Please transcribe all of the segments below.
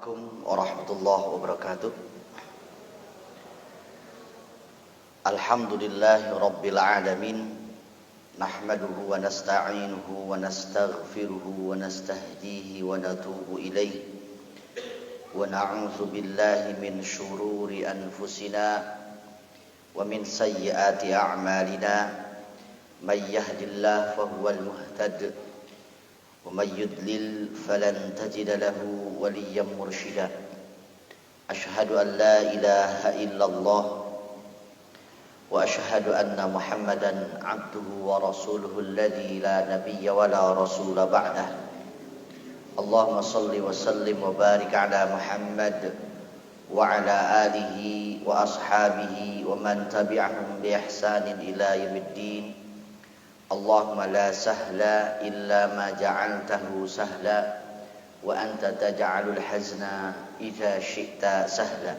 Assalamualaikum warahmatullahi wabarakatuh. Alhamdulillahi rabbil alamin. Nahmaduhu wa nasta'inuhu wa nastaghfiruhu wa nastahdihi wa natubu ilayh. Wa na'udzu billahi min syururi anfusina wa min sayyiati a'malina. May yahdihillahu fahuwal muhtadi ومن يضلل فلن تجد له وليا مرشدا أشهد أن لا إله إلا الله وأشهد أن محمدا عبده ورسوله الذي لا نبي ولا رسول بعده اللهم صل وسلم وبارك على محمد وعلى آله وأصحابه ومن تبعهم بإحسان إلى يوم الدين Allahumma la sahla illa ma ja'altahu sahla wa anta taj'alul hazna idza syi'ta sahla.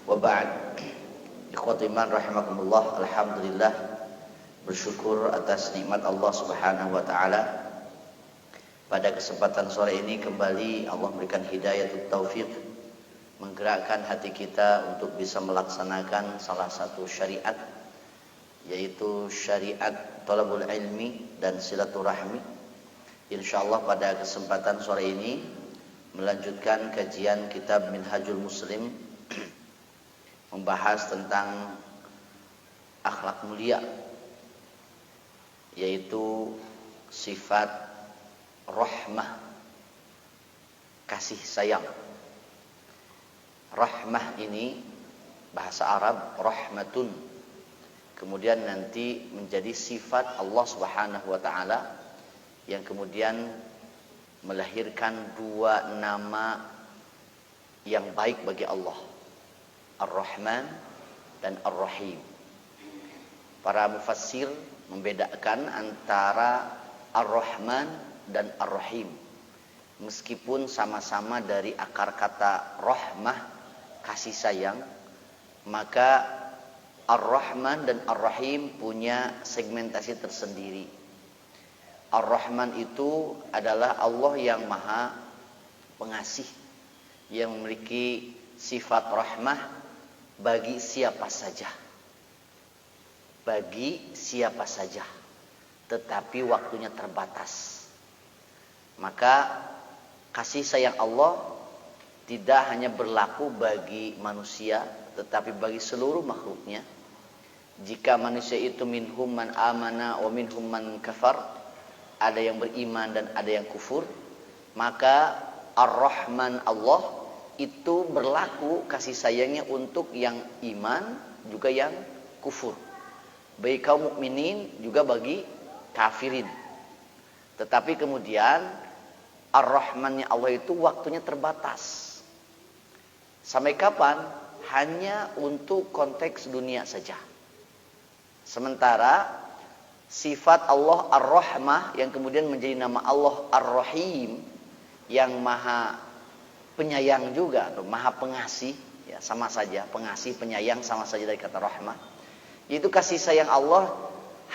Wa ba'd. Ikhwati iman rahimakumullah, alhamdulillah bersyukur atas nikmat Allah Subhanahu wa taala. Pada kesempatan sore ini kembali Allah memberikan hidayatut taufik, menggerakkan hati kita untuk bisa melaksanakan salah satu syariat, yaitu syariat thalabul ilmi dan silaturahmi. Insyaallah pada kesempatan sore ini melanjutkan kajian kitab Minhajul Muslim, membahas tentang akhlak mulia, yaitu sifat rahmah, kasih sayang. Rahmah ini bahasa Arab rahmatun, kemudian nanti menjadi sifat Allah Subhanahu wa taala yang kemudian melahirkan dua nama yang baik bagi Allah, Ar-Rahman dan Ar-Rahim. Para mufassir membedakan antara Ar-Rahman dan Ar-Rahim, meskipun sama-sama dari akar kata rahmah, kasih sayang, maka Ar-Rahman dan Ar-Rahim punya segmentasi tersendiri. Ar-Rahman itu adalah Allah yang maha pengasih, yang memiliki sifat rahmah bagi siapa saja. Bagi siapa saja, tetapi waktunya terbatas. Maka kasih sayang Allah tidak hanya berlaku bagi manusia, tetapi bagi seluruh makhluknya. Jika manusia itu minhum man amana wa minhum man kafar, ada yang beriman dan ada yang kufur, maka Ar-Rahman Allah itu berlaku kasih sayangnya untuk yang iman juga yang kufur, bagi kaum mukminin juga bagi kafirin. Tetapi kemudian Ar-Rahmannya Allah itu waktunya terbatas. Sampai kapan? Hanya untuk konteks dunia saja. Sementara sifat Allah Ar-Rahmah yang kemudian menjadi nama Allah Ar-Rahim, yang maha penyayang juga atau maha pengasih, ya sama saja, pengasih penyayang sama saja dari kata rahmah. Itu kasih sayang Allah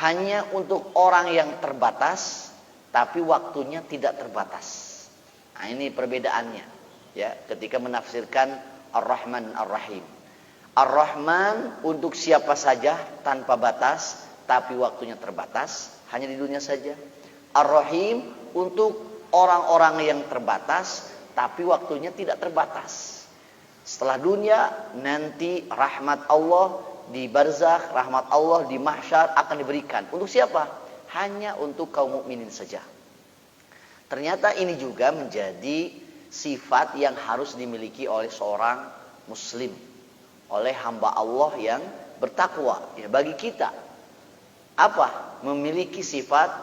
hanya untuk orang yang terbatas, tapi waktunya tidak terbatas. Nah, ini perbedaannya, ya, ketika menafsirkan Ar-Rahman Ar-Rahim. Ar-Rahman untuk siapa saja tanpa batas, tapi waktunya terbatas, hanya di dunia saja. Ar-Rahim untuk orang-orang yang terbatas, tapi waktunya tidak terbatas. Setelah dunia, nanti rahmat Allah di barzakh, rahmat Allah di mahsyar akan diberikan. Untuk siapa? Hanya untuk kaum mukminin saja. Ternyata ini juga menjadi sifat yang harus dimiliki oleh seorang muslim, oleh hamba Allah yang bertakwa. Ya, bagi kita apa? Memiliki sifat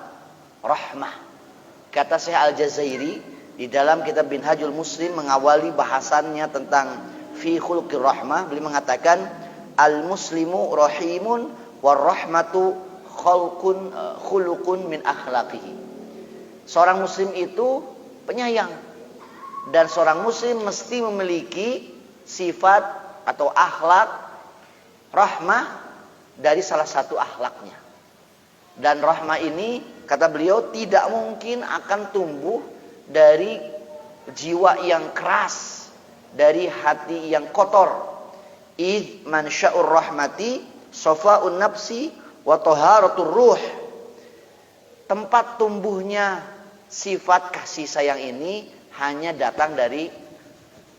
rahmah. Kata Syekh Al-Jazairi di dalam kitab Minhajul Muslim mengawali bahasannya tentang fi khuluqir rahmah, beliau mengatakan al-muslimu rahimun war rahmatu khuluqun min akhlaqihi. Seorang muslim itu penyayang, dan seorang muslim mesti memiliki sifat atau akhlak rahmah dari salah satu akhlaknya. Dan rahmah ini, kata beliau, tidak mungkin akan tumbuh dari jiwa yang keras, dari hati yang kotor. Id mansya'ur rahmati safa'un nafsi wa taharatur ruh. Tempat tumbuhnya sifat kasih sayang ini hanya datang dari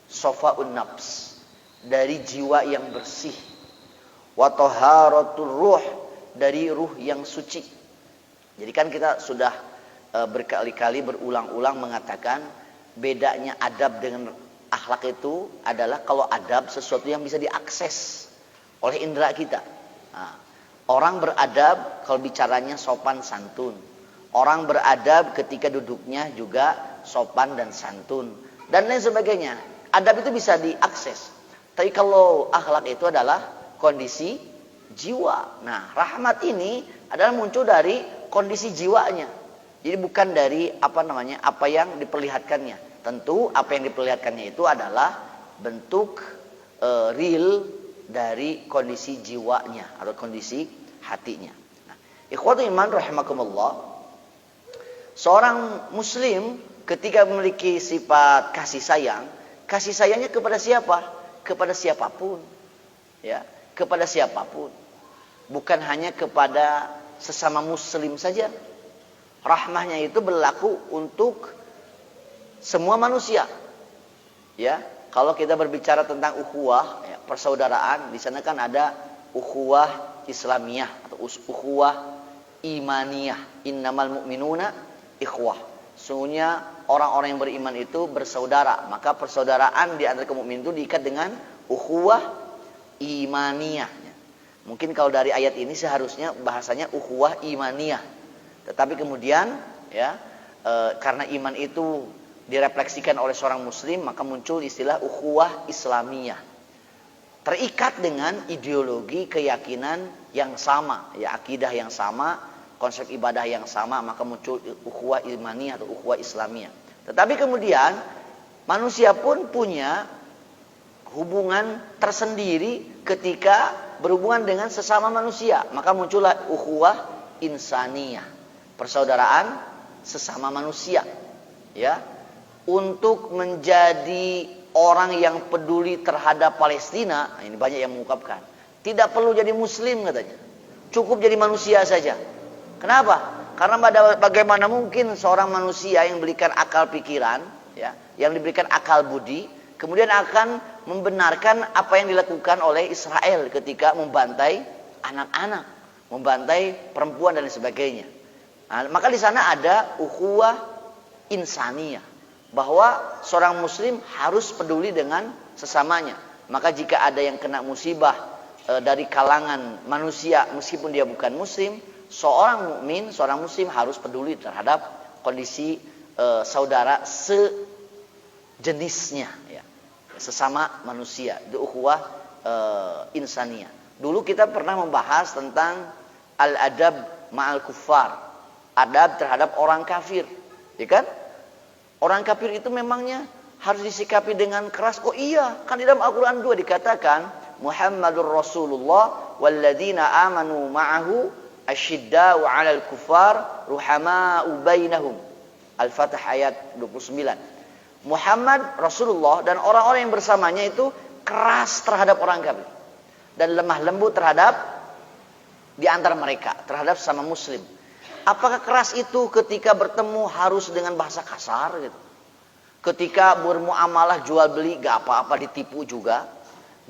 safa'un nafs, dari jiwa yang bersih. Wa taharatur ruh, dari ruh yang suci. Jadi kan kita sudah berkali-kali berulang-ulang mengatakan bedanya adab dengan akhlak itu adalah kalau adab sesuatu yang bisa diakses oleh indera kita. Nah, orang beradab kalau bicaranya sopan santun. Orang beradab ketika duduknya juga sopan dan santun. Dan lain sebagainya. Adab itu bisa diakses. Tapi kalau akhlak itu adalah kondisi jiwa. Nah, rahmat ini adalah muncul dari kondisi jiwanya. Jadi bukan dari apa yang diperlihatkannya. Tentu apa yang diperlihatkannya itu adalah bentuk real dari kondisi jiwanya atau kondisi hatinya. Nah, ikhwatul iman rahimakumullah, seorang muslim ketika memiliki sifat kasih sayangnya kepada siapa? Kepada siapapun. Ya, kepada siapapun. Bukan hanya kepada sesama muslim saja. Rahmahnya itu berlaku untuk semua manusia. Ya, kalau kita berbicara tentang ukhuwah, ya, persaudaraan, di sana kan ada ukhuwah Islamiyah atau ukhuwah imaniyah. Innamal mu'minuna ikhwah. Sesungguhnya orang-orang yang beriman itu bersaudara, maka persaudaraan di antara kaum mukmin itu diikat dengan ukhuwah imaniyah. Mungkin kalau dari ayat ini seharusnya bahasanya ukhuwah imaniyah. Tetapi kemudian ya karena iman itu direfleksikan oleh seorang muslim, maka muncul istilah ukhuwah islamiyah. Terikat dengan ideologi keyakinan yang sama, ya akidah yang sama, konsep ibadah yang sama, maka muncul ukhuwah imaniyah atau ukhuwah islamiyah. Tetapi kemudian manusia pun punya hubungan tersendiri ketika berhubungan dengan sesama manusia, maka muncullah ukhuwah insaniyah, persaudaraan sesama manusia. Ya, untuk menjadi orang yang peduli terhadap Palestina, ini banyak yang mengungkapkan, tidak perlu jadi muslim katanya, cukup jadi manusia saja. Kenapa? Karena bagaimana mungkin seorang manusia yang diberikan akal pikiran, ya, yang diberikan akal budi, kemudian akan membenarkan apa yang dilakukan oleh Israel ketika membantai anak-anak, membantai perempuan dan sebagainya. Nah, maka di sana ada ukhuwah insaniyah, bahwa seorang muslim harus peduli dengan sesamanya. Maka jika ada yang kena musibah dari kalangan manusia meskipun dia bukan muslim, seorang mukmin, seorang muslim harus peduli terhadap kondisi saudara sejenisnya, ya, sesama manusia. Itu ukhuwah insaniyah. Dulu kita pernah membahas tentang al-adab ma'al kuffar, adab terhadap orang kafir, ya kan? Orang kafir itu memangnya harus disikapi dengan keras. Oh iya, kan di dalam Al-Quran 2 dikatakan Muhammadur Rasulullah walladzina amanu ma'ahu asyidda'u 'alal kuffar ruhama'u bainahum. Al-Fatih ayat 29. Muhammad Rasulullah dan orang-orang yang bersamanya itu keras terhadap orang kafir dan lemah lembut terhadap di antara mereka, terhadap sama muslim. Apakah keras itu ketika bertemu harus dengan bahasa kasar gitu? Ketika bermuamalah jual beli gak apa-apa ditipu juga,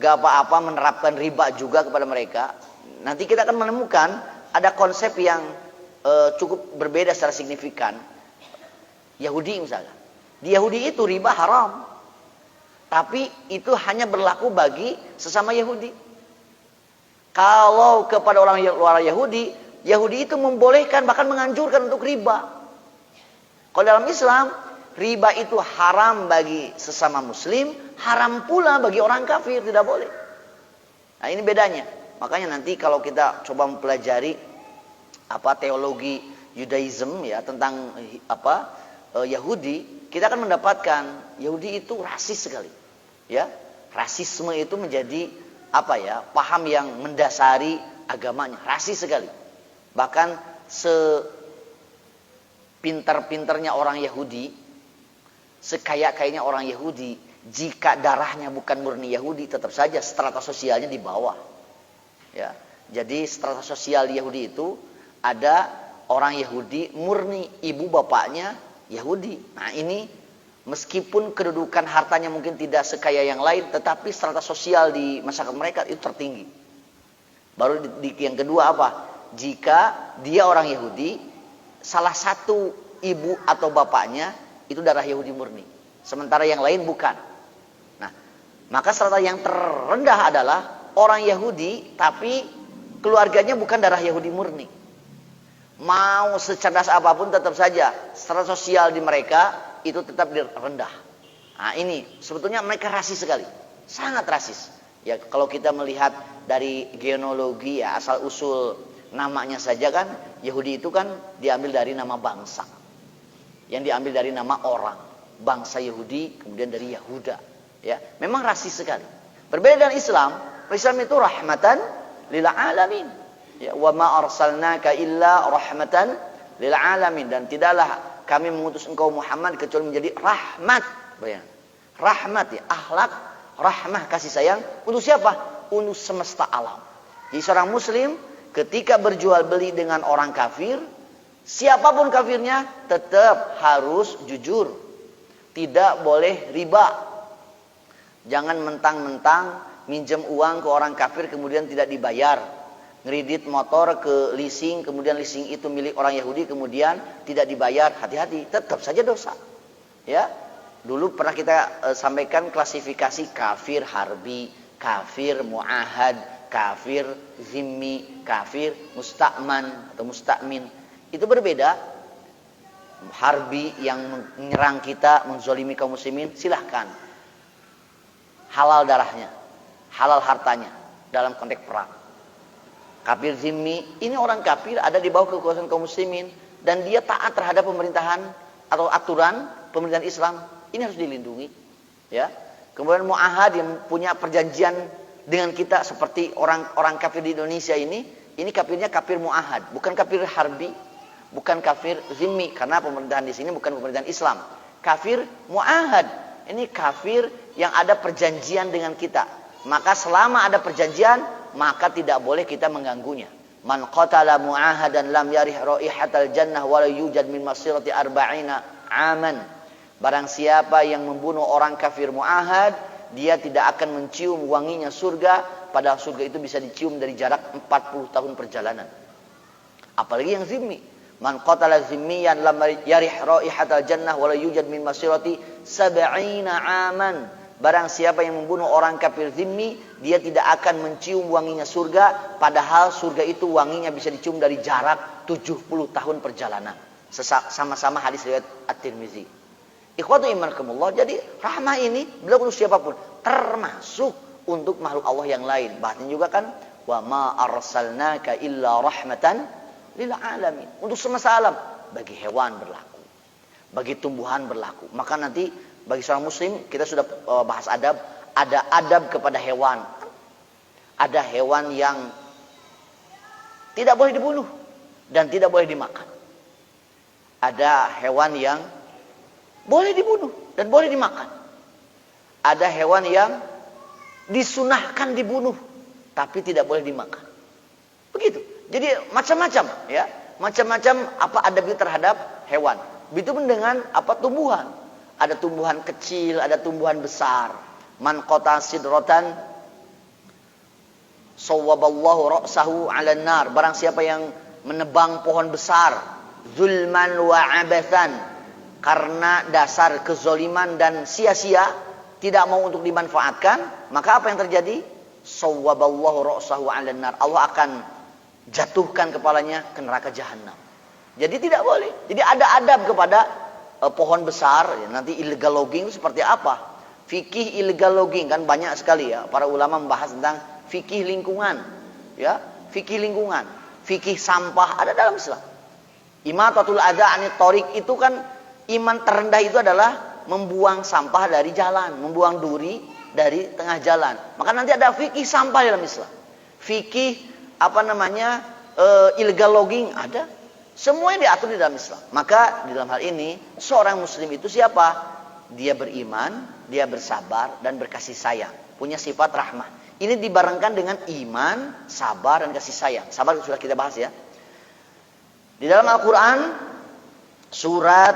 gak apa-apa menerapkan riba juga kepada mereka. Nanti kita akan menemukan ada konsep yang cukup berbeda secara signifikan. Yahudi misalnya, di Yahudi itu riba haram, tapi itu hanya berlaku bagi sesama Yahudi. Kalau kepada orang luar Yahudi itu membolehkan bahkan menganjurkan untuk riba. Kalau dalam Islam, riba itu haram bagi sesama muslim, haram pula bagi orang kafir, tidak boleh. Nah, ini bedanya. Makanya nanti kalau kita coba mempelajari teologi Judaism ya tentang Yahudi, kita akan mendapatkan Yahudi itu rasis sekali. Ya, rasisme itu menjadi paham yang mendasari agamanya, rasis sekali. Bahkan sepintar-pintarnya orang Yahudi, sekaya-kayanya orang Yahudi, jika darahnya bukan murni Yahudi, tetap saja strata sosialnya di bawah. Ya, jadi strata sosial Yahudi itu ada orang Yahudi murni, ibu bapaknya Yahudi. Nah ini meskipun kedudukan hartanya mungkin tidak sekaya yang lain, tetapi strata sosial di masyarakat mereka itu tertinggi. Baru yang kedua apa? Jika dia orang Yahudi, salah satu ibu atau bapaknya itu darah Yahudi murni, sementara yang lain bukan. Nah, maka strata yang terendah adalah orang Yahudi tapi keluarganya bukan darah Yahudi murni. Mau secerdas apapun tetap saja strata sosial di mereka itu tetap rendah. Nah, ini sebetulnya mereka rasis sekali, sangat rasis. Ya kalau kita melihat dari genealogi ya, asal usul namanya saja kan, Yahudi itu kan diambil dari nama bangsa, yang diambil dari nama orang, bangsa Yahudi, kemudian dari Yahuda. Ya, memang rasis sekali. Berbeda dengan Islam. Islam itu rahmatan lil alamin. Ya, wa ma arsalnaka illa rahmatan lil alamin, dan tidaklah kami mengutus engkau Muhammad kecuali menjadi rahmat. Bayang. Rahmat ya, akhlak, rahmah, kasih sayang untuk siapa? Untuk semesta alam. Jadi seorang muslim ketika berjual beli dengan orang kafir, siapapun kafirnya tetap harus jujur. Tidak boleh riba. Jangan mentang-mentang minjem uang ke orang kafir kemudian tidak dibayar. Ngredit motor ke leasing, kemudian leasing itu milik orang Yahudi kemudian tidak dibayar. Hati-hati, tetap saja dosa. Ya. Dulu pernah kita sampaikan klasifikasi kafir harbi, kafir muahad, kafir zimmi, kafir musta'man atau musta'min. Itu berbeda. Harbi yang menyerang kita, menzolimi kaum muslimin, silahkan. Halal darahnya, halal hartanya dalam konteks perang. Kafir zimmi, ini orang kafir ada di bawah kekuasaan kaum muslimin dan dia taat terhadap pemerintahan atau aturan pemerintahan Islam, ini harus dilindungi. Ya. Kemudian muahad yang punya perjanjian dengan kita seperti orang kafir di Indonesia ini kafirnya kafir muahad, bukan kafir harbi, bukan kafir zimmi, karena pemerintahan di sini bukan pemerintahan Islam. Kafir muahad, ini kafir yang ada perjanjian dengan kita. Maka selama ada perjanjian, maka tidak boleh kita mengganggunya. Man qatala mu'ahadan lam yarih raihatal jannah wa la yujad min masirati arba'ina aman. Barang siapa yang membunuh orang kafir mu'ahad, dia tidak akan mencium wanginya surga, padahal surga itu bisa dicium dari jarak 40 tahun perjalanan. Apalagi yang zimmi. Man qatala zimmiyan lam yarih raihatal jannah wa la yujad min masirati sab'ina aman. Barang siapa yang membunuh orang kafir zimmi, dia tidak akan mencium wanginya surga, padahal surga itu wanginya bisa dicium dari jarak 70 tahun perjalanan. Sama-sama hadis riwayat At-Tirmizi. Ikhwatu imankumullah, jadi rahmah ini beliau untuk siapapun, termasuk untuk makhluk Allah yang lain. Bahkan juga kan, wa ma arsalnaka illa rahmatan lil alamin. Untuk semesta alam, bagi hewan berlaku, bagi tumbuhan berlaku. Maka nanti bagi seorang muslim, kita sudah bahas adab, ada adab kepada hewan. Ada hewan yang tidak boleh dibunuh dan tidak boleh dimakan. Ada hewan yang boleh dibunuh dan boleh dimakan. Ada hewan yang disunahkan dibunuh tapi tidak boleh dimakan. Begitu. Jadi macam-macam ya. Macam-macam apa adab itu terhadap hewan. Begitu pun dengan apa tumbuhan. Ada tumbuhan kecil, ada tumbuhan besar. Man qata sidratan sawwaballahu ra'sahu 'alan nar. Barang siapa yang menebang pohon besar zulman wa abathan, karena dasar kezoliman dan sia-sia, tidak mau untuk dimanfaatkan, maka apa yang terjadi? Sawwaballahu ra'sahu 'alan nar. Allah akan jatuhkan kepalanya ke neraka jahanam. Jadi tidak boleh. Jadi ada adab kepada pohon besar. Ya, nanti illegal logging itu seperti apa? Fikih illegal logging kan banyak sekali ya. Para ulama membahas tentang fikih lingkungan. Ya, fikih lingkungan, fikih sampah ada dalam Islam. Imatatul adza 'anit thoriq itu kan iman terendah itu adalah membuang sampah dari jalan, membuang duri dari tengah jalan. Maka nanti ada fikih sampah dalam Islam. Fikih illegal logging ada. Semuanya diatur di dalam Islam. Maka di dalam hal ini seorang muslim itu siapa? dia beriman, dia bersabar dan berkasih sayang, punya sifat rahmah. Ini dibarengkan dengan iman, sabar dan kasih sayang. Sabar sudah kita bahas ya. Di dalam Al-Qur'an surat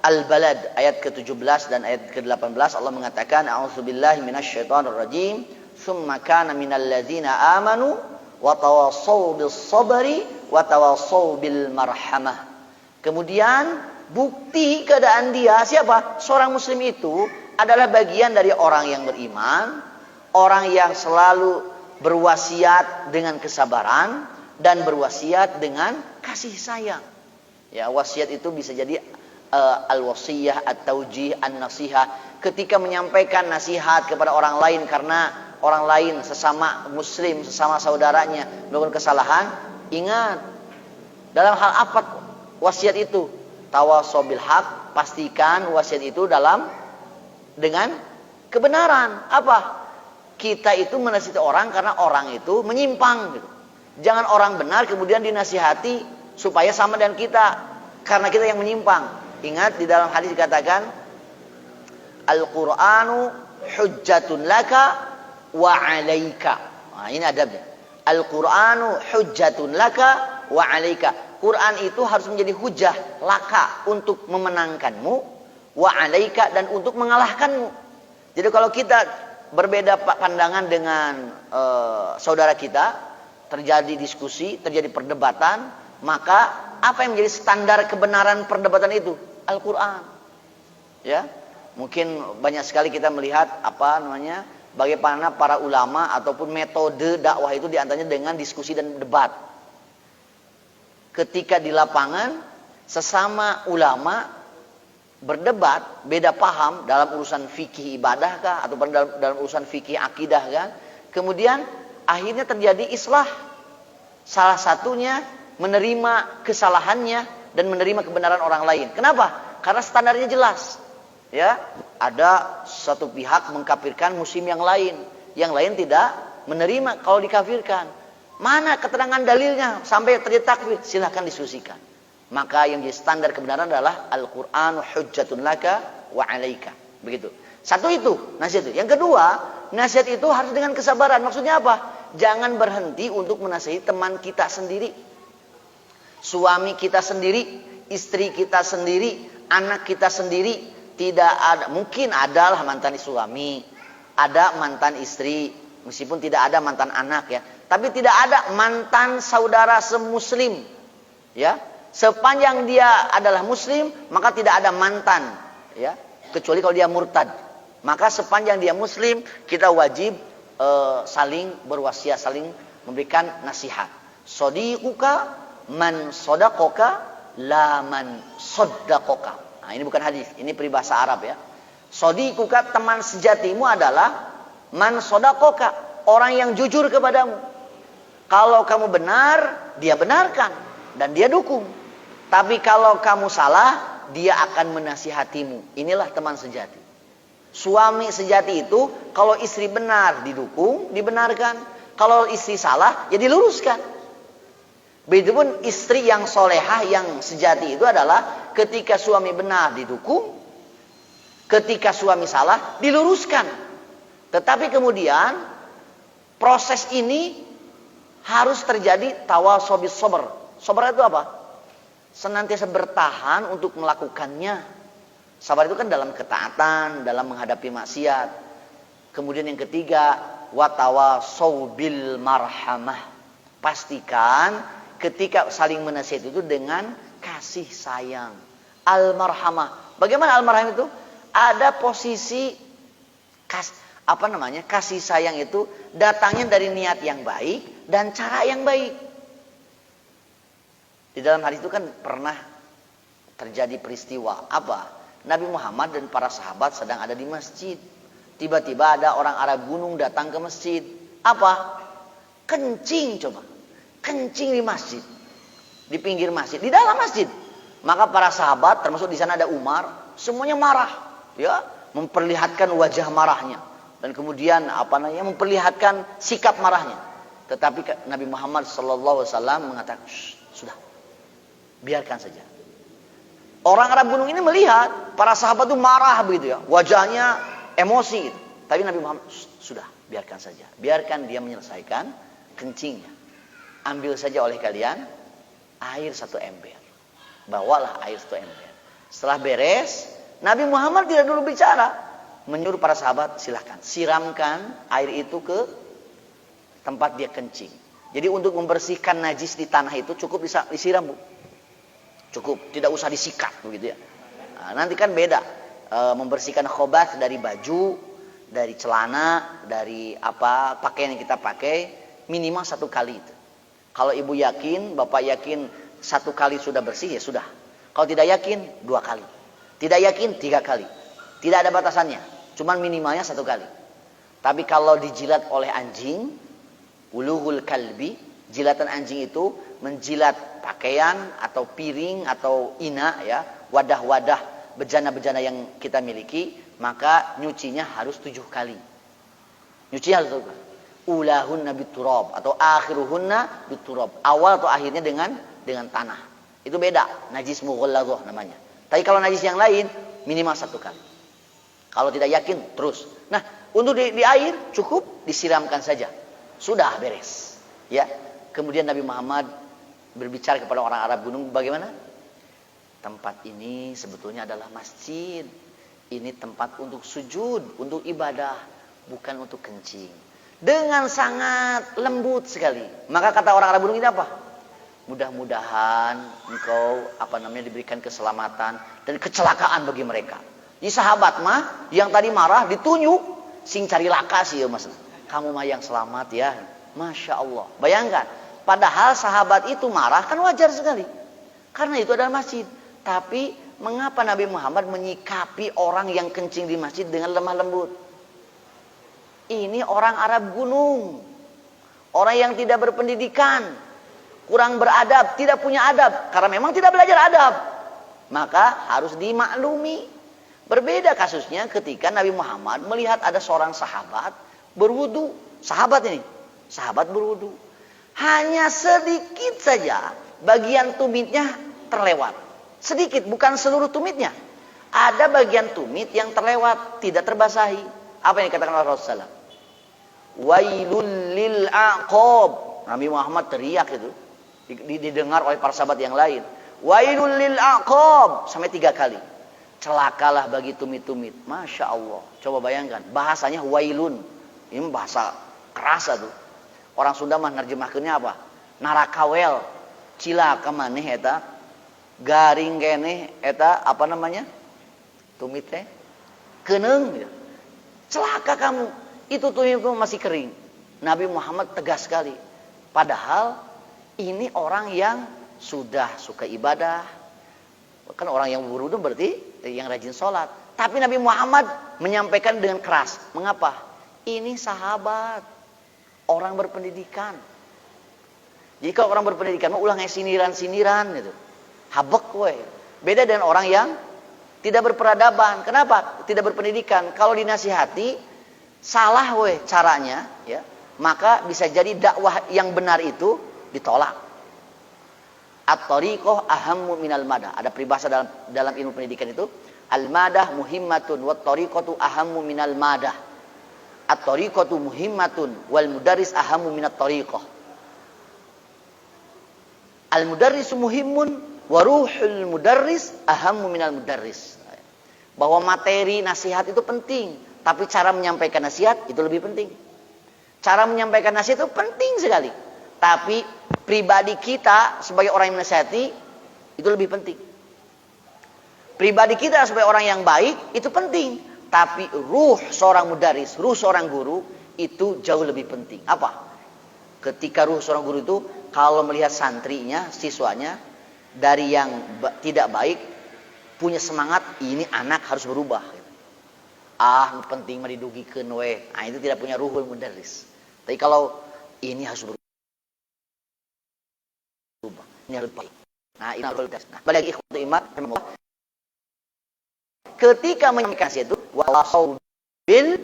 Al-Balad ayat ke-17 dan ayat ke-18 Allah mengatakan a'udzubillahi minasyaitonirrajim tsumma kana minal ladzina amanu wa tawassaw bis sabri wa tawassaw bil marhamah. Kemudian bukti keadaan dia siapa? Seorang muslim itu adalah bagian dari orang yang beriman, orang yang selalu berwasiat dengan kesabaran dan berwasiat dengan kasih sayang. Ya, wasiat itu bisa jadi al-wasiyah, at-taujih, an-nasihah. Ketika menyampaikan nasihat kepada orang lain karena orang lain sesama muslim, sesama saudaranya melakukan kesalahan, ingat dalam hal apa wasiat itu? Tawassaw bil haq, pastikan wasiat itu dengan kebenaran. Apa? Kita itu menasihati orang karena orang itu menyimpang gitu. Jangan orang benar kemudian dinasihati supaya sama dengan kita karena kita yang menyimpang. Ingat di dalam hadis dikatakan Al-Qur'anu hujjatun laka wa 'alaika. Nah, ini adabnya. Al-Qur'anu hujjatun laka wa 'alaika. Quran itu harus menjadi hujah laka untuk memenangkanmu, wa 'alaika dan untuk mengalahkanmu. Jadi kalau kita berbeda pandangan dengan saudara kita, terjadi diskusi, terjadi perdebatan, maka apa yang menjadi standar kebenaran perdebatan itu? Al-Qur'an. Ya. Mungkin banyak sekali kita melihat bagaimana para ulama ataupun metode dakwah itu diantaranya dengan diskusi dan debat. Ketika di lapangan sesama ulama berdebat, beda paham dalam urusan fikih ibadah kah ataupun dalam urusan fikih akidah kan. Kemudian akhirnya terjadi islah. Salah satunya menerima kesalahannya dan menerima kebenaran orang lain. Kenapa? Karena standarnya jelas. Ya, ada satu pihak mengkafirkan muslim yang lain tidak menerima kalau dikafirkan. Mana keterangan dalilnya sampai terjadi takfir? Silahkan diskusikan. Maka yang jadi standar kebenaran adalah Al-Qur'anu hujjatun laka wa 'alaika. Begitu. Satu itu nasihat itu. Yang kedua, nasihat itu harus dengan kesabaran. Maksudnya apa? Jangan berhenti untuk menasihati teman kita sendiri, suami kita sendiri, istri kita sendiri, anak kita sendiri. Tidak ada, mungkin adalah mantan suami, ada mantan istri, meskipun tidak ada mantan anak ya. Tapi tidak ada mantan saudara semuslim. Ya, sepanjang dia adalah muslim, maka tidak ada mantan, ya. Kecuali kalau dia murtad. Maka sepanjang dia muslim, kita wajib saling berwasiat, saling memberikan nasihat. Shadiquka man sadaqaka la man saddaqaka. Nah, ini bukan hadis, ini peribahasa Arab ya. Shadiquka, teman sejatimu adalah man sadaqaka, orang yang jujur kepadamu. Kalau kamu benar, dia benarkan dan dia dukung. Tapi kalau kamu salah, dia akan menasihatimu. Inilah teman sejati. Suami sejati itu kalau istri benar didukung, dibenarkan. Kalau istri salah, ya diluruskan. Begitupun istri yang solehah, yang sejati itu adalah ketika suami benar didukung, ketika suami salah diluruskan. Tetapi kemudian proses ini harus terjadi tawassaw bis sabr. Sabar itu apa? Senantiasa bertahan untuk melakukannya. Sabar itu kan dalam ketaatan, dalam menghadapi maksiat. Kemudian yang ketiga, watawassaw bil marhamah. Pastikan ketika saling menasihati itu dengan kasih sayang. Al-marhamah. Bagaimana al-marhamah itu? Ada posisi kasih sayang itu datangnya dari niat yang baik dan cara yang baik. Di dalam hadis itu kan pernah terjadi peristiwa apa? Nabi Muhammad dan para sahabat sedang ada di masjid. Tiba-tiba ada orang Arab gunung datang ke masjid. Apa? Kencing coba. Kencing di masjid. Di pinggir masjid, di dalam masjid. Maka para sahabat, termasuk di sana ada Umar, semuanya marah, ya, memperlihatkan wajah marahnya dan kemudian memperlihatkan sikap marahnya. Tetapi Nabi Muhammad SAW mengatakan, sudah, biarkan saja. Orang Arab gunung ini melihat para sahabat itu marah begitu ya, wajahnya emosi. Tapi Nabi Muhammad, sudah, biarkan saja. Biarkan dia menyelesaikan kencingnya. Ambil saja oleh kalian air 1 ember. Bawalah air 1 ember. Setelah beres, Nabi Muhammad tidak dulu bicara. Menyuruh para sahabat, silahkan siramkan air itu ke tempat dia kencing. Jadi untuk membersihkan najis di tanah itu cukup disiram, Bu. Cukup, tidak usah disikat begitu ya. Nah, nanti kan beda. Membersihkan khobath dari baju, dari celana, dari apa pakaian yang kita pakai minimal 1 kali itu. Kalau ibu yakin, bapak yakin 1 kali sudah bersih, ya sudah. Kalau tidak yakin 2 kali. Tidak yakin 3 kali. Tidak ada batasannya. Cuman minimalnya 1 kali. Tapi kalau dijilat oleh anjing, ulughul kalbi, jilatan anjing itu menjilat pakaian atau piring atau ina ya, wadah-wadah bejana-bejana yang kita miliki, maka nyucinya harus 7 kali. Nyucinya harus 7 kali. Ulahunna biturab atau akhiruhunna biturab. Awal atau akhirnya dengan tanah. Itu beda, najis mughalladhah namanya. Tapi kalau najis yang lain minimal 1 kali. Kalau tidak yakin terus. Nah, untuk di air cukup disiramkan saja. Sudah beres. Ya. Kemudian Nabi Muhammad berbicara kepada orang Arab gunung, bagaimana? Tempat ini sebetulnya adalah masjid. Ini tempat untuk sujud, untuk ibadah, bukan untuk kencing. Dengan sangat lembut sekali. Maka kata orang Arab gunung ini apa? Mudah-mudahan engkau diberikan keselamatan dan kecelakaan bagi mereka. Di sahabat mah yang tadi marah ditunjuk, sing cari laka sih ya Mas. Kamu mah yang selamat ya. Masya Allah. Bayangkan. Padahal sahabat itu marah kan wajar sekali. Karena itu adalah masjid. Tapi mengapa Nabi Muhammad menyikapi orang yang kencing di masjid dengan lemah lembut? Ini orang Arab gunung. Orang yang tidak berpendidikan. Kurang beradab. Tidak punya adab. Karena memang tidak belajar adab. Maka harus dimaklumi. Berbeda kasusnya ketika Nabi Muhammad melihat ada seorang sahabat berwudu. Sahabat ini. Sahabat berwudu. Hanya sedikit saja bagian tumitnya terlewat. Sedikit, bukan seluruh tumitnya. Ada bagian tumit yang terlewat, tidak terbasahi. Apa yang dikatakan oleh Rasulullah? Wailul lil aqab. Nabi Muhammad teriak itu. Didengar oleh para sahabat yang lain. Wailul lil aqab. Sampai 3 kali. Celakalah bagi tumit-tumit. Masya Allah. Coba bayangkan. Bahasanya wailun. Ini bahasa keras tuh. Orang Sunda mah nerjemahkeunnya apa? Narakawel, cilaka maneh eta, garing keneh eta apa namanya? Tumit teh keneung gitu. Celaka kamu. Itu tumitmu masih kering. Nabi Muhammad tegas sekali. Padahal ini orang yang sudah suka ibadah. Kan orang yang berwudu berarti yang rajin sholat. Tapi Nabi Muhammad menyampaikan dengan keras. Mengapa? Ini sahabat. Orang berpendidikan. Jadi kalau orang berpendidikan mau ulangnya siniran-siniran gitu. Habek we. Beda dengan orang yang tidak berperadaban. Kenapa? Tidak berpendidikan. Kalau dinasihati salah we caranya ya, maka bisa jadi dakwah yang benar itu ditolak. At-tariqah ahammu minal madah. Ada peribahasa dalam ilmu pendidikan itu, al-madah muhimmatun wat tariqatu ahammu minal madah. At-tariqatu muhimmatun wal mudarris ahammu minat tariqah. Al-mudarrisu muhimmun wa ruhul mudarris ahammu minal mudarris. Bahwa materi nasihat itu penting, tapi cara menyampaikan nasihat itu lebih penting. Cara menyampaikan nasihat itu penting sekali, tapi pribadi kita sebagai orang yang menasihati itu lebih penting. Pribadi kita sebagai orang yang baik itu penting. Tapi ruh seorang mudaris, ruh seorang guru itu jauh lebih penting. Apa? Ketika ruh seorang guru itu kalau melihat santrinya, siswanya dari yang tidak baik, punya semangat, ini anak harus berubah. Penting mah didugikeun we. Itu tidak punya ruhul mudaris. Tapi kalau ini harus berubah. Ini harus baik. Ini harus mudaris. Balik ikhwatu iman, ketika menyampaikan itu wasau bil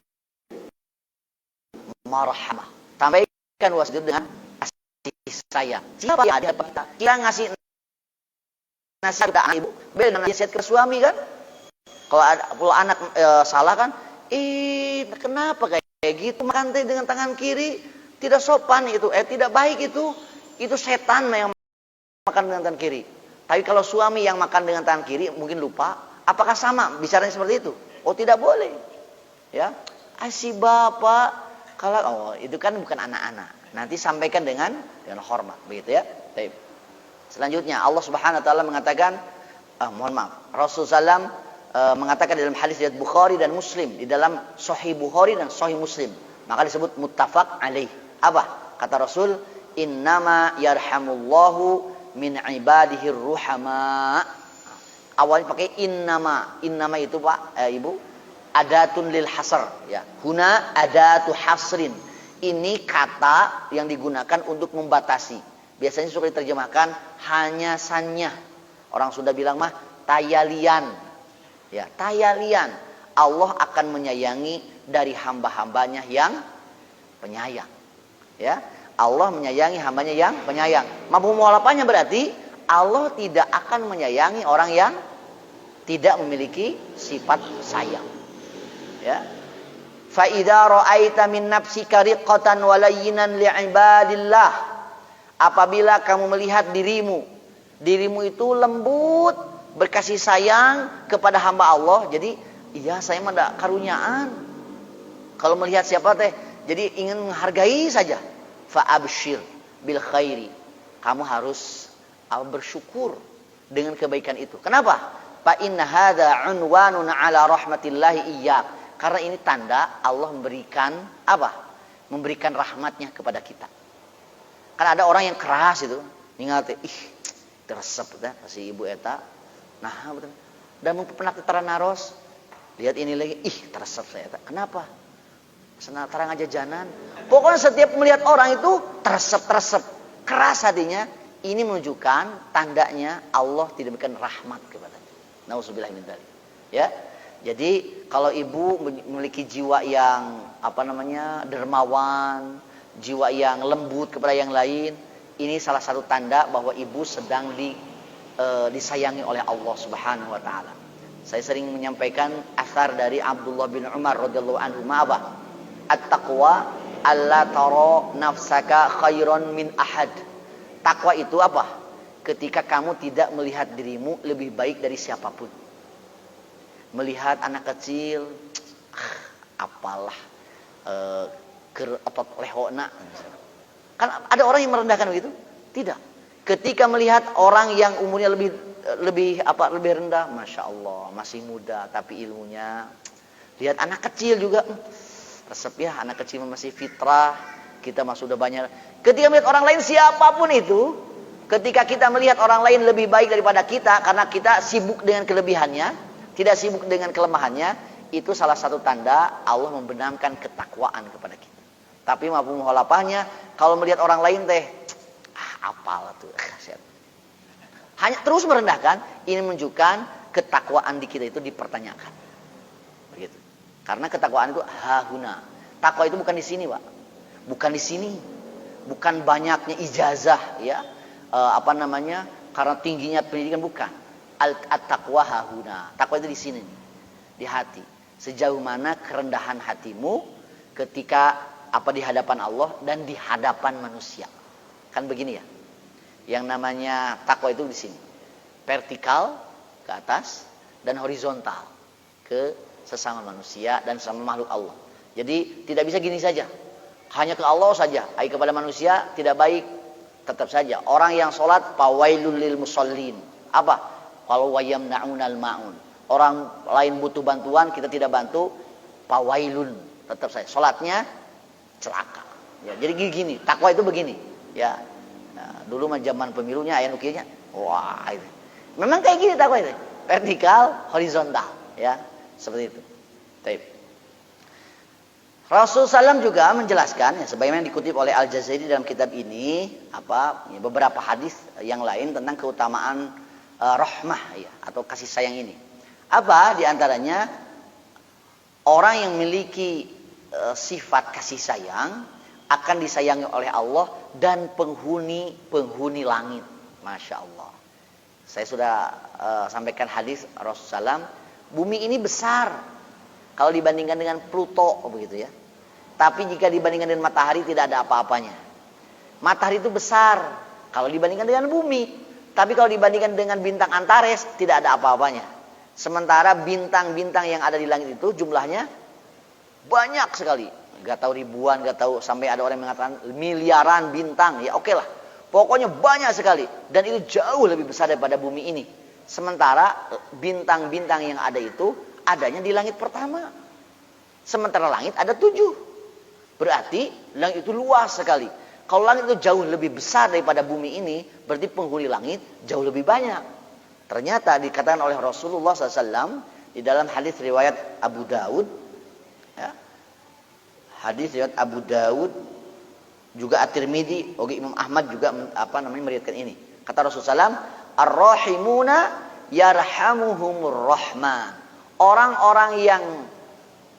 marhamah. Sampaikan wasjud dengan kasih sayang. Siapa yang ada kita? Kita ngasih nasihat ibu beda dengan nasihat ke suami kan. Kalau anak salah kan, kenapa kayak gitu makan teh dengan tangan kiri, tidak sopan itu, tidak baik itu setan yang makan dengan tangan kiri. Tapi kalau suami yang makan dengan tangan kiri mungkin lupa, apakah sama bicaranya seperti itu? Oh, tidak boleh. Ya. Si bapak kalau itu kan bukan anak-anak. Nanti sampaikan dengan hormat, begitu ya. Baik. Selanjutnya Allah Subhanahu wa taala mengatakan mohon maaf, Rasulullah SAW mengatakan dalam hadis riwayat Bukhari dan Muslim, di dalam Sahih Bukhari dan Sahih Muslim, maka disebut muttafaq alaih. Apa? Kata Rasul, innama yarhamullahu min ibadihi ruhama. Awalnya pakai innama. Innama itu Pak, Ibu, adatun lil hasr ya. Huna adatu hasrin. Ini kata yang digunakan untuk membatasi. Biasanya suka diterjemahkan hanya sanya. Orang Sunda bilang mah tayalian. Ya, tayalian. Allah akan menyayangi dari hamba-hambanya yang penyayang. Ya, Allah menyayangi hambanya yang penyayang. Mafhum mukhalafatnya berarti Allah tidak akan menyayangi orang yang tidak memiliki sifat sayang. Ya. Fa idza ra'aita min nafsika riqatan wa layyinan li'ibadillah. Apabila kamu melihat dirimu itu lembut, berkasih sayang kepada hamba Allah. Jadi, iya saya mah ada karunyaan. Kalau melihat siapa teh, jadi ingin menghargai saja. Fa absyir bil khairi. Kamu harus bersyukur dengan kebaikan itu. Kenapa? Fa inna hadza unwanun ala rahmatillahi iyyak. Karena ini tanda Allah memberikan apa? Memberikan rahmatnya kepada kita. Kan ada orang yang keras itu, ningal teh, teresep teh si ibu eta. Nah, betul. Dan pernah teranaros. Lihat ini lagi, teresep saya eta. Kenapa? Senang terang aja janan. Pokoknya setiap melihat orang itu teresep, keras hatinya. Ini menunjukkan tandanya Allah tidak memberikan rahmat kepadanya. Nauzubillah min dzalik. Ya. Jadi kalau ibu memiliki jiwa yang dermawan, jiwa yang lembut kepada yang lain, ini salah satu tanda bahwa ibu sedang disayangi oleh Allah Subhanahu wa taala. Saya sering menyampaikan asar dari Abdullah bin Umar radhiyallahu anhu, apa? At-taqwa alla tara nafsaka khairan min ahad. Takwa itu apa? Ketika kamu tidak melihat dirimu lebih baik dari siapapun. Melihat anak kecil, apalah otot lehona. Kan ada orang yang merendahkan begitu? Tidak. Ketika melihat orang yang umurnya lebih rendah, masya Allah, masih muda tapi ilmunya. Lihat anak kecil juga, resep ya, anak kecil masih fitrah, kita mah sudah banyak. Ketika melihat orang lain siapapun itu, ketika kita melihat orang lain lebih baik daripada kita, karena kita sibuk dengan kelebihannya, tidak sibuk dengan kelemahannya, itu salah satu tanda Allah membenamkan ketakwaan kepada kita. Tapi mafhum mukhalafahnya, kalau melihat orang lain teh, apalah tuh, hanya terus merendahkan, ini menunjukkan ketakwaan di kita itu dipertanyakan. Begitu. Karena ketakwaan itu hahuna. Takwa itu bukan di sini, Pak. Bukan di sini. Bukan banyaknya ijazah, ya. Karena tingginya pendidikan, bukan. At-taqwa hahuna. Takwa itu di sini, di hati. Sejauh mana kerendahan hatimu ketika di hadapan Allah dan di hadapan manusia. Kan begini ya. Yang namanya takwa itu di sini. Vertikal ke atas dan horizontal ke sesama manusia dan sesama makhluk Allah. Jadi tidak bisa gini saja. Hanya ke Allah saja. Kepada manusia tidak baik. Tetap saja. Orang yang sholat fawailul lil musallin. Apa? Kalau wayamna'unal ma'un. Orang lain butuh bantuan, kita tidak bantu, fawailun. Tetap saja. Sholatnya celaka. Ya, jadi gini, takwa itu begini. Ya. Nah, dulu mah zaman pemilunya ayat ukirnya. Wah, itu. Memang kayak gini takwa itu. Vertikal, horizontal, ya. Seperti itu. Baik. Rasulullah SAW juga menjelaskan, ya, sebagaimana dikutip oleh Al-Jazairi dalam kitab ini, beberapa hadis yang lain tentang keutamaan rahmah, ya, atau kasih sayang ini. Apa diantaranya? Orang yang memiliki sifat kasih sayang akan disayangi oleh Allah dan penghuni langit. Masya Allah. Saya sudah sampaikan hadis Rasulullah SAW, bumi ini besar kalau dibandingkan dengan Pluto begitu ya. Tapi jika dibandingkan dengan matahari tidak ada apa-apanya. Matahari itu besar kalau dibandingkan dengan bumi, tapi kalau dibandingkan dengan bintang Antares tidak ada apa-apanya. Sementara bintang-bintang yang ada di langit itu jumlahnya banyak sekali. Gak tahu ribuan, gak tahu, sampai ada orang yang mengatakan miliaran bintang. Ya oke lah. Pokoknya banyak sekali. Dan itu jauh lebih besar daripada bumi ini. Sementara bintang-bintang yang ada itu adanya di langit pertama. Sementara langit ada 7. Berarti langit itu luas sekali. Kalau langit itu jauh lebih besar daripada bumi ini, berarti penghuni langit jauh lebih banyak. Ternyata dikatakan oleh Rasulullah SAW di dalam hadis riwayat Abu Daud. Ya, hadis riwayat Abu Daud, juga At-Tirmidzi, Imam Ahmad juga meriwayatkan ini. Kata Rasulullah SAW, ar-rahimuna yarhamuhumur rahman. Orang-orang yang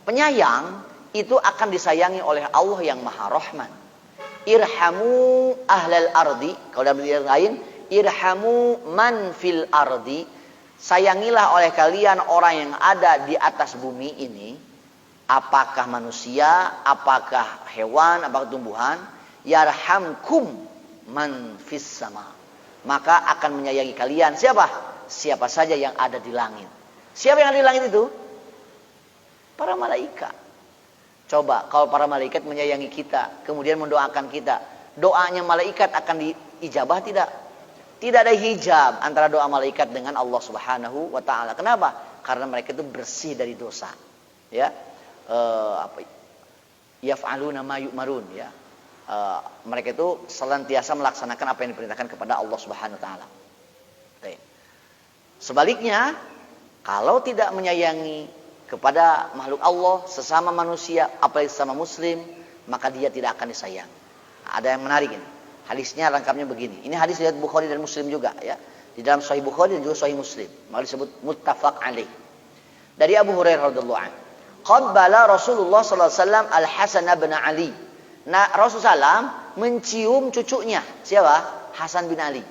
penyayang itu akan disayangi oleh Allah yang Maha Rahman. Irhamu ahlal ardi, kalau dalam yang lain, irhamu man fil ardi. Sayangilah oleh kalian orang yang ada di atas bumi ini. Apakah manusia, apakah hewan, apakah tumbuhan. Yarhamkum man fis sama. Maka akan menyayangi kalian. Siapa? Siapa saja yang ada di langit. Siapa yang ada di langit itu? Para malaikat. Coba kalau para malaikat menyayangi kita, kemudian mendoakan kita, doanya malaikat akan diijabah tidak? Tidak ada hijab antara doa malaikat dengan Allah Subhanahu wa taala. Kenapa? Karena mereka itu bersih dari dosa. Ya. Yaf'aluna ma yu'marun, ya. Mereka itu senantiasa melaksanakan apa yang diperintahkan kepada Allah Subhanahu wa taala. Sebaliknya, kalau tidak menyayangi kepada makhluk Allah, sesama manusia, apalagi sesama muslim, maka dia tidak akan disayang. Ada yang menarik ini. Hadisnya lengkapnya begini. Ini hadis riwayat Bukhari dan Muslim juga ya. Di dalam Sahih Bukhari dan juga Sahih Muslim. Maka disebut muttafaq alaih. Dari Abu Hurairah radhiyallahu anhu. Qabbala Rasulullah sallallahu alaihi wasallam Al-Hasan bin Ali. Nah, Rasulullah SAW mencium cucunya. Siapa? Hasan bin Ali.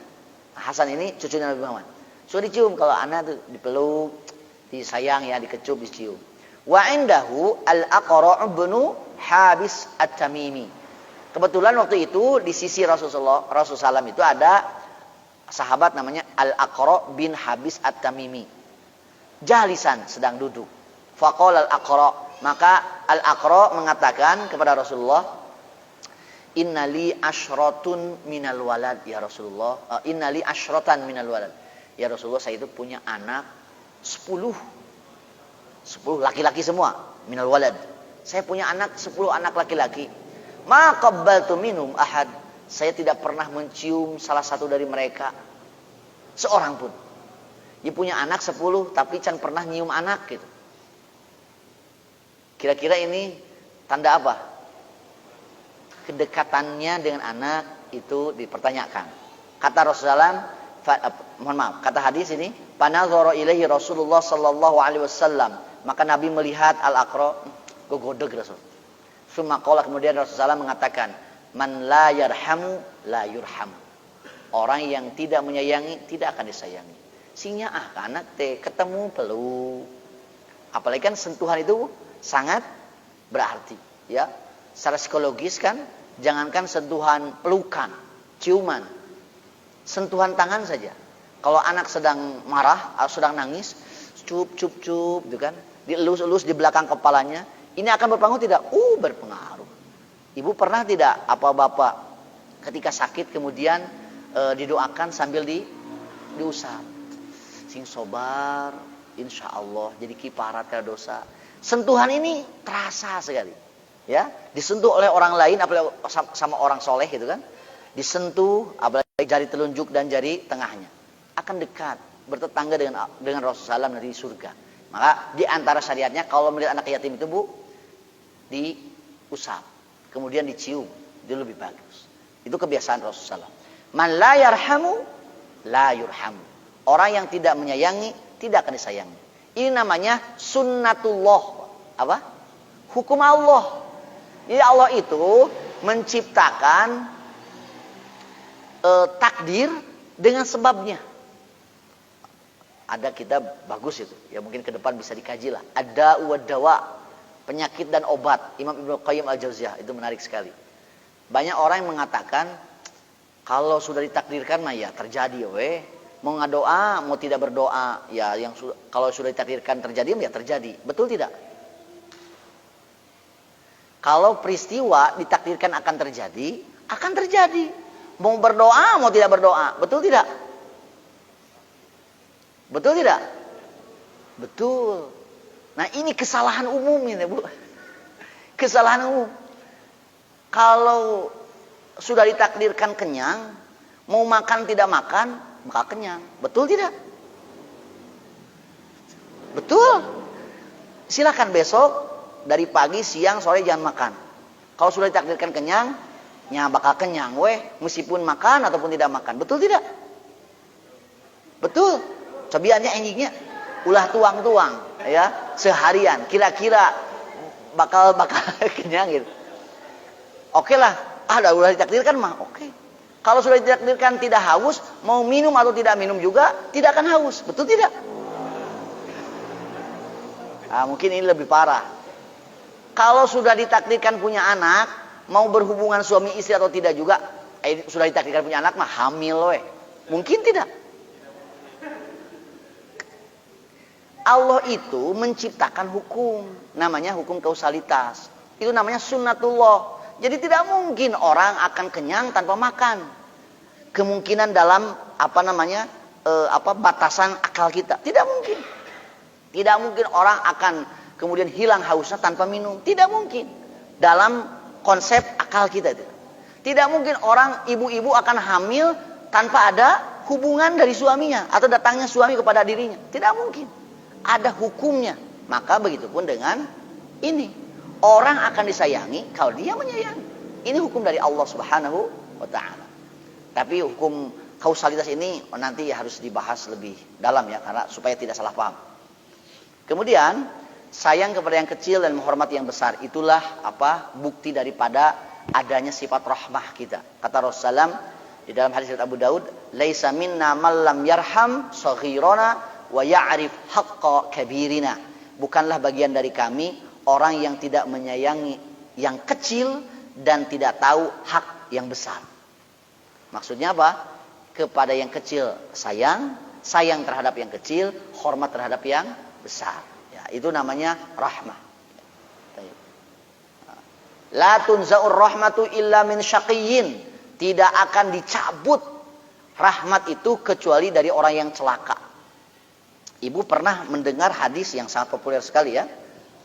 Hasan ini cucunya Nabi Muhammad. So dicium, kalau anak tuh dipeluk, disayang ya, dikecup, dicium. Wa indahu Al-Aqra' bin Habis At-Tamimi. Kebetulan waktu itu di sisi Rasulullah SAW itu ada sahabat namanya Al-Aqra' bin Habis At-Tamimi. Jalisan, sedang duduk. Faqala Al-Aqra', maka Al-Aqra' mengatakan kepada Rasulullah, innali asyratun minal walad ya Rasulullah. Innali asyratan minal walad. Ya Rasulullah, saya itu punya anak 10 laki-laki semua, minal walad. Saya punya anak 10 anak laki-laki. Ma qabbaltu minhum ahad. Saya tidak pernah mencium salah satu dari mereka seorang pun. Dia punya anak 10 tapi can pernah nyium anak gitu. Kira-kira ini tanda apa? Kedekatannya dengan anak itu dipertanyakan. Kata Rasulullah, mohon maaf, kata hadis ini, panazara ilaihi Rasulullah sallallahu alaihi wasallam, maka Nabi melihat Al-Aqra', gogodeg Rasul. Summa qala, kemudian Rasulullah mengatakan, man la yarhamu la yurham. Orang yang tidak menyayangi tidak akan disayangi. Sinya anak teh ketemu peluk. Apalagi kan sentuhan itu sangat berarti, ya. Secara psikologis kan, jangankan sentuhan pelukan, ciuman, sentuhan tangan saja. Kalau anak sedang marah atau sedang nangis, cup gitu kan, dielus-elus di belakang kepalanya, ini akan berpengaruh tidak? Berpengaruh. Ibu pernah tidak apa bapak ketika sakit kemudian didoakan sambil diusap, sing sobar, insya Allah jadi kiparat karena dosa. Sentuhan ini terasa sekali, ya. Disentuh oleh orang lain, apalagi sama orang soleh gitu kan, disentuh, apalagi jari telunjuk dan jari tengahnya, akan dekat, bertetangga dengan Rasulullah SAW dari surga. Maka di antara syariatnya kalau melihat anak yatim itu diusap, kemudian dicium, itu lebih bagus. Itu kebiasaan Rasulullah. Man la yarhamu la yurhamu. Orang yang tidak menyayangi tidak akan disayangi. Ini namanya sunnatullah. Apa? Hukum Allah. Jadi Allah itu menciptakan takdir dengan sebabnya. Ada kitab bagus itu. Ya mungkin ke depan bisa dikaji lah. Ada dawa, penyakit dan obat. Imam Ibnu Qayyim Al-Jauziyah, itu menarik sekali. Banyak orang yang mengatakan kalau sudah ditakdirkan mah ya terjadi weh. Mau ngadoa, mau tidak berdoa, ya yang kalau sudah ditakdirkan terjadi ya terjadi. Betul tidak? Kalau peristiwa ditakdirkan akan terjadi, akan terjadi. Mau berdoa, mau tidak berdoa. Betul tidak? Betul tidak? Betul. Nah ini kesalahan umum ini Bu. Kesalahan umum. Kalau sudah ditakdirkan kenyang, mau makan tidak makan, maka kenyang. Betul tidak? Betul. Silakan besok. Dari pagi, siang, sore jangan makan. Kalau sudah ditakdirkan kenyang, nya bakal kenyang weh, meskipun makan ataupun tidak makan. Betul tidak? Betul. Cobiannya enjingnya ulah tuang-tuang ya, seharian kira-kira bakal kenyang gitu. Oke lah, udah ditakdirkan mah, oke. Kalau sudah ditakdirkan tidak haus, mau minum atau tidak minum juga tidak akan haus. Betul tidak? Nah, mungkin ini lebih parah. Kalau sudah ditakdirkan punya anak, mau berhubungan suami istri atau tidak juga, sudah ditakdirkan punya anak mah hamil weh. Mungkin tidak. Allah itu menciptakan hukum, namanya hukum kausalitas. Itu namanya sunnatullah. Jadi tidak mungkin orang akan kenyang tanpa makan. Kemungkinan dalam batasan akal kita. Tidak mungkin. Tidak mungkin orang akan kemudian hilang hausnya tanpa minum. Tidak mungkin. Dalam konsep akal kita itu. Tidak mungkin orang ibu-ibu akan hamil tanpa ada hubungan dari suaminya. Atau datangnya suami kepada dirinya. Tidak mungkin. Ada hukumnya. Maka begitu pun dengan ini. Orang akan disayangi kalau dia menyayangi. Ini hukum dari Allah Subhanahu wa ta'ala. Tapi hukum kausalitas ini nanti harus dibahas lebih dalam ya. Karena supaya tidak salah paham. Kemudian sayang kepada yang kecil dan menghormati yang besar. Itulah bukti daripada adanya sifat rahmah kita. Kata Rasulullah di dalam hadis Abu Daud, "Laisa minna man lam yarham saghirana wa ya'rif haqqa kabirina." Bukanlah bagian dari kami orang yang tidak menyayangi yang kecil dan tidak tahu hak yang besar. Maksudnya apa? Kepada yang kecil sayang terhadap yang kecil, hormat terhadap yang besar. Itu namanya rahmah. La tunza'ur rahmatu illa min syaqiyyin. Tidak akan dicabut rahmat itu kecuali dari orang yang celaka. Ibu pernah mendengar hadis yang sangat populer sekali ya.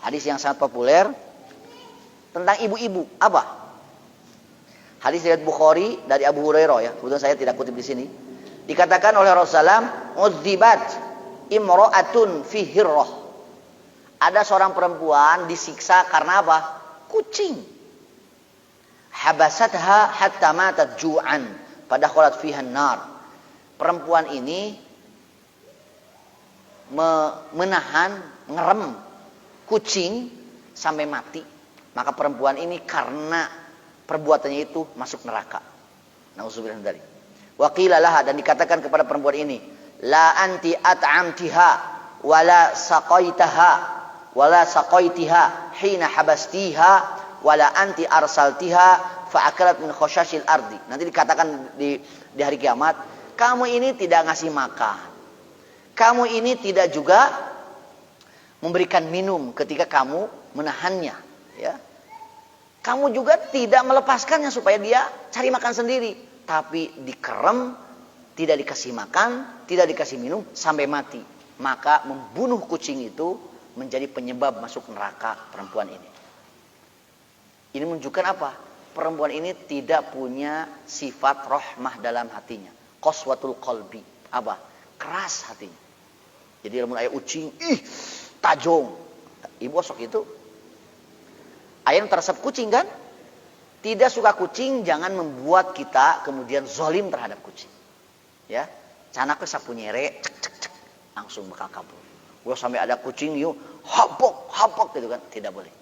Hadis yang sangat populer tentang ibu-ibu. Apa? Hadis riwayat Bukhari dari Abu Hurairah ya. Kebetulan saya tidak kutip di sini. Dikatakan oleh Rasulullah, "Udzibat imra'atun fi hirrah." Ada seorang perempuan disiksa karena apa? Kucing. Habasatha hatta matat ju'an, fadakhalat fiha an-nar. Perempuan ini ngerem kucing sampai mati. Maka perempuan ini karena perbuatannya itu masuk neraka. Nauzubillah min dzalik. Wa qila laha, dan dikatakan kepada perempuan ini, la anti at'amtiha wala saqaitaha wala saqaitiha hina habastiha wala anti arsaltiha fa akalat min khosyashil ardi. Nanti dikatakan di hari kiamat, kamu ini tidak ngasih makan, kamu ini tidak juga memberikan minum ketika kamu menahannya ya. Kamu juga tidak melepaskannya supaya dia cari makan sendiri, tapi dikerem, tidak dikasih makan, tidak dikasih minum sampai mati. Maka membunuh kucing itu menjadi penyebab masuk neraka perempuan ini. Ini menunjukkan apa? Perempuan ini tidak punya sifat rahmah dalam hatinya. Qaswatul qalbi. Apa? Keras hatinya. Jadi lamun aya ucing, tajong. Ibu osok itu. Aya teresep kucing kan? Tidak suka kucing, jangan membuat kita kemudian zalim terhadap kucing. Ya. Canaknya sapu nyere, cek, langsung bakal kabur. Kalau sampai ada kucing yuk hapok gitu kan, tidak boleh.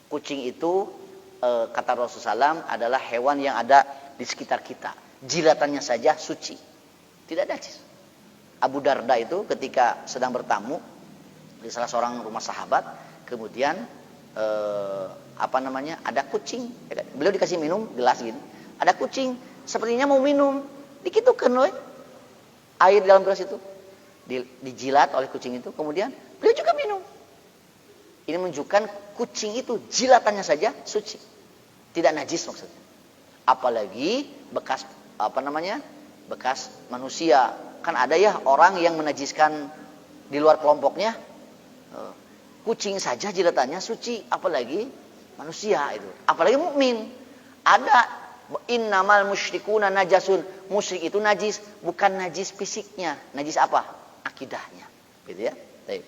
Kucing itu kata Rasulullah SAW adalah hewan yang ada di sekitar kita. Jilatannya saja suci, tidak najis. Abu Darda itu ketika sedang bertamu di salah seorang rumah sahabat, kemudian ada kucing. Beliau dikasih minum gelas gini, ada kucing, sepertinya mau minum, dikitukan air di dalam gelas itu, dijilat oleh kucing itu, kemudian beliau juga minum. Ini menunjukkan kucing itu jilatannya saja suci, tidak najis maksudnya. Apalagi bekas bekas manusia. Kan ada ya orang yang menajiskan di luar kelompoknya. Kucing saja jilatannya suci, apalagi manusia itu. Apalagi mukmin. Ada innamal musyrikuna najasun. Musyrik itu najis, bukan najis fisiknya. Najis apa? Akidahnya. Gitu ya. Baik.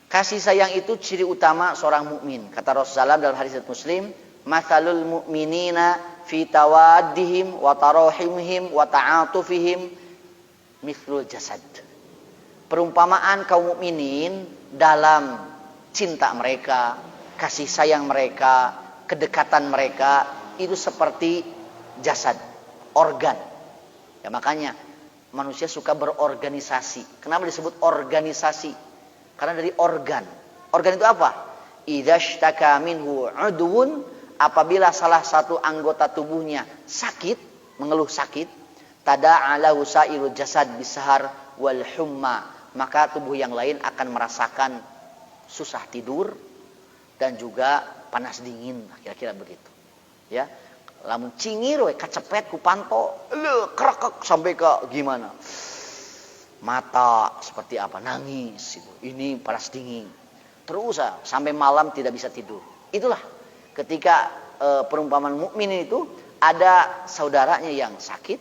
Kasih sayang itu ciri utama seorang mukmin. Kata Rasulullah dalam hadis Muslim, "Matsalul mu'minina fi tawaddihim wa tarahimihim wa ta'atufihim mithlul jasad." Perumpamaan kaum mukminin dalam cinta mereka, kasih sayang mereka, kedekatan mereka itu seperti jasad, organ. Ya makanya manusia suka berorganisasi. Kenapa disebut organisasi? Karena dari organ. Organ itu apa? Idza ishtaka minhu 'udwun, apabila salah satu anggota tubuhnya sakit, mengeluh sakit, tada'ala sairul jasad bisahar wal humma, maka tubuh yang lain akan merasakan susah tidur dan juga panas dingin, kira-kira begitu. Ya. Lamun cingir we kacepet ku panto, krekek sampai ke gimana? Mata seperti apa? Nangis itu. Ini panas dingin. Terus sampai malam tidak bisa tidur. Itulah ketika perumpamaan mukmin itu ada saudaranya yang sakit,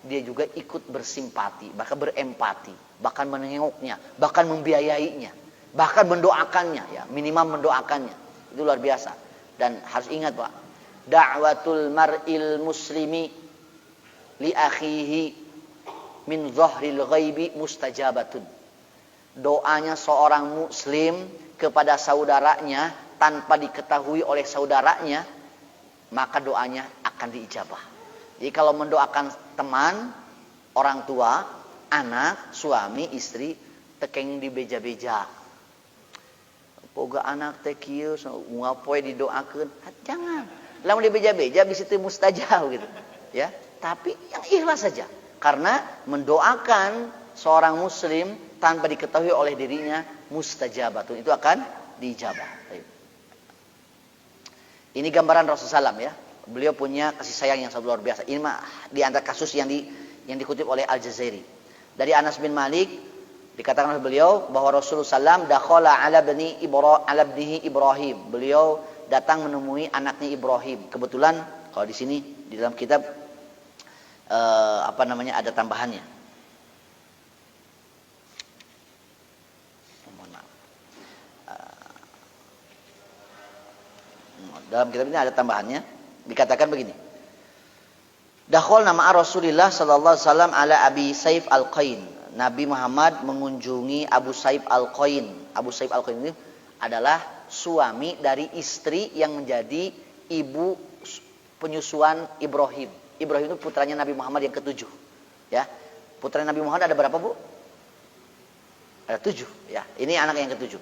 dia juga ikut bersimpati, bahkan berempati, bahkan menengoknya, bahkan membiayainya, bahkan mendoakannya, ya minimal mendoakannya. Itu luar biasa. Dan harus ingat Pak, da'watul mar'il muslimi li akhihi min zahril ghaibi mustajabatun. Doanya seorang muslim kepada saudaranya tanpa diketahui oleh saudaranya, maka doanya akan diijabah. Jadi kalau mendoakan teman, orang tua, anak, suami, istri, tekeng di beja-beja. Boga anak teh kieu ngapoe didoakeun, jangan. Lamun di beja-beja bisa teu mustajab gitu. Ya, tapi yang ikhlas saja. Karena mendoakan seorang muslim tanpa diketahui oleh dirinya mustajabatun, itu akan diijabah. Ini gambaran Rasulullah SAW ya. Beliau punya kasih sayang yang sangat luar biasa. Ini mah di antara kasus yang dikutip oleh Al-Jazairi. Dari Anas bin Malik dikatakan oleh beliau bahwa Rasulullah SAW dakhala ala ibnihi Ibrahim. Beliau datang menemui anaknya Ibrahim. Kebetulan kalau di sini di dalam kitab ada tambahannya. Dalam kitab ini ada tambahannya, dikatakan begini. Dakhol nama Rasulullah sallallahu alaihi wasallam ala Abi Saif Al-Qain. Nabi Muhammad mengunjungi Abu Saif Al-Qain. Abu Saif Al-Qain ini adalah suami dari istri yang menjadi ibu penyusuan Ibrahim. Ibrahim itu putranya Nabi Muhammad yang ketujuh. Ya, putra Nabi Muhammad ada berapa Bu? Ada 7. Ya, ini anak yang ketujuh.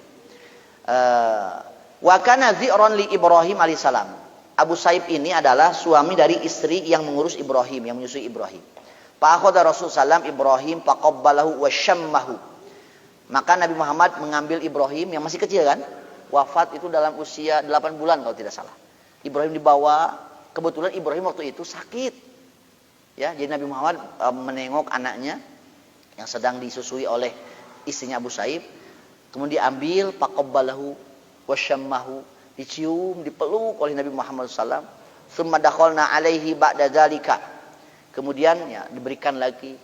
Wa kana zi'ran li Ibrahim alaihissalam. Abu Saib ini adalah suami dari istri yang mengurus Ibrahim, yang menyusui Ibrahim. Fa akhadha Rasulullah SAW Ibrahim faqabbalahu wa syammahu. Maka Nabi Muhammad mengambil Ibrahim yang masih kecil kan? Wafat itu dalam usia 8 bulan kalau tidak salah. Ibrahim dibawa, kebetulan Ibrahim waktu itu sakit. Ya, jadi Nabi Muhammad menengok anaknya yang sedang disusui oleh istrinya Abu Saib. Kemudian diambil faqabbalahu wasyammahu, dicium, dipeluk oleh Nabi Muhammad SAW. Tsumma dakhalna alaihi ba'da dzalika. Kemudian ya diberikan lagi.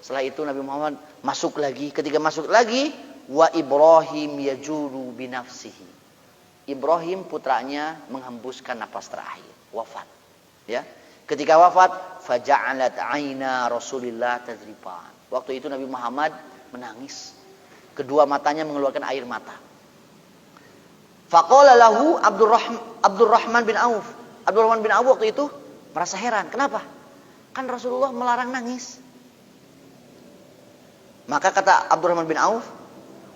Setelah itu Nabi Muhammad masuk lagi. Ketika masuk lagi, wa Ibrahim yajuru binafsihi. Ibrahim putranya menghembuskan napas terakhir, wafat. Ya. Ketika wafat, faja'alat aina Rasulillah tadriban. Waktu itu Nabi Muhammad menangis. Kedua matanya mengeluarkan air mata. Faqala lahu Abdurrahman bin Auf. Abdurrahman bin Auf waktu itu merasa heran. Kenapa? Kan Rasulullah melarang nangis. Maka kata Abdurrahman bin Auf,